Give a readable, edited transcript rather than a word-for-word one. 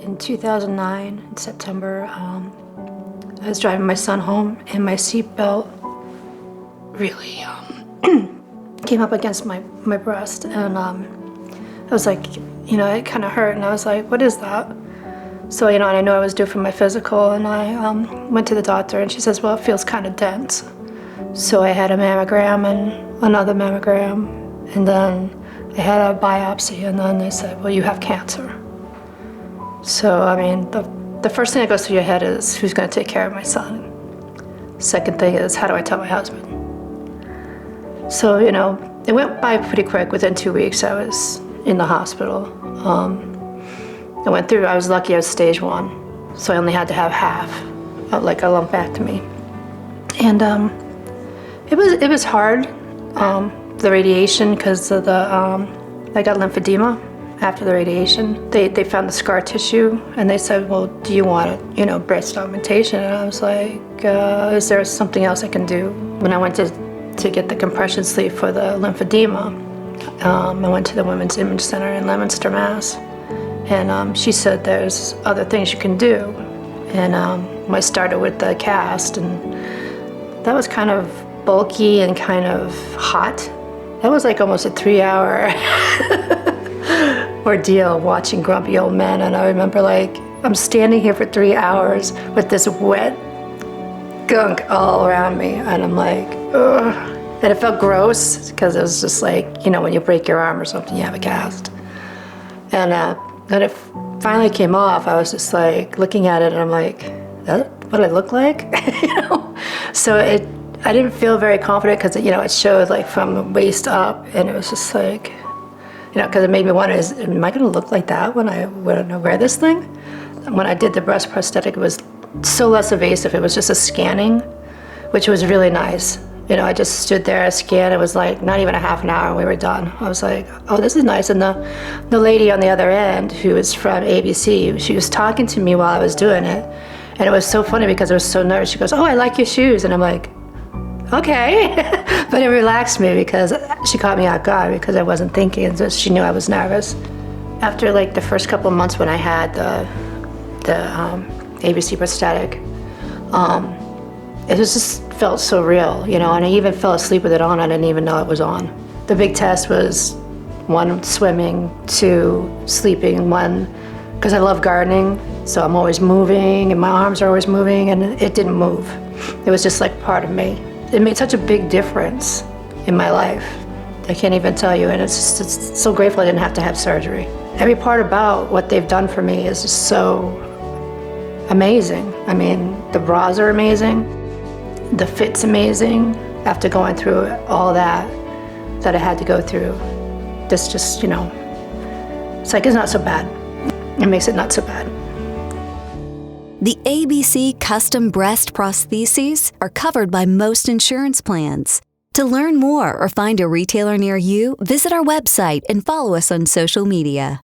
In 2009, in September, I was driving my son home and my seatbelt really came up against my breast, and I was like, it kind of hurt, and I was like, what is that? So, and I know I was due for my physical, and I went to the doctor, and she says, well, it feels kind of dense. So I had a mammogram and another mammogram, and then I had a biopsy, and then they said, well, you have cancer. So, I mean, the first thing that goes through your head is, who's going to take care of my son? Second thing is, how do I tell my husband? So, it went by pretty quick. Within 2 weeks, I was in the hospital. I was lucky I was stage 1, so I only had to have half, like a lumpectomy. And it was hard, the radiation, because of I got lymphedema after the radiation. They found the scar tissue, and they said, well, do you want breast augmentation? And I was like, is there something else I can do? When I went to get the compression sleeve for the lymphedema, I went to the Women's Image Center in Leominster, Mass. And she said there's other things you can do. And I started with the cast, and that was kind of bulky and kind of hot. That was like almost a 3-hour ordeal watching grumpy old men. And I remember I'm standing here for 3 hours with this wet gunk all around me, and I'm like, ugh. And it felt gross because it was just like, when you break your arm or something, you have a cast. And then it finally came off. I was just like looking at it, and I'm like, is that what I look like? So I didn't feel very confident because it showed from the waist up, and it was just like, because it made me wonder, am I going to look like that when I wear this thing? When I did the breast prosthetic, it was so less invasive. It was just a scanning, which was really nice. I just stood there, scanned. It was like not even a half an hour, and we were done. I was like, oh, this is nice. And the lady on the other end, who was from ABC, she was talking to me while I was doing it. And it was so funny because I was so nervous. She goes, oh, I like your shoes. And I'm like, okay. But it relaxed me because she caught me off guard because I wasn't thinking, and so she knew I was nervous. After the first couple of months when I had the ABC prosthetic, it just felt so real, and I even fell asleep with it on. I didn't even know it was on. The big test was 1, swimming, 2, sleeping, 1, because I love gardening, so I'm always moving, and my arms are always moving, and it didn't move. It was just like part of me. It made such a big difference in my life. I can't even tell you, and it's so grateful I didn't have to have surgery. Every part about what they've done for me is just so amazing. I mean, the bras are amazing. The fit's amazing. After going through all that I had to go through, this just, it's like it's not so bad. It makes it not so bad. The ABC Custom Breast Prostheses are covered by most insurance plans. To learn more or find a retailer near you, visit our website and follow us on social media.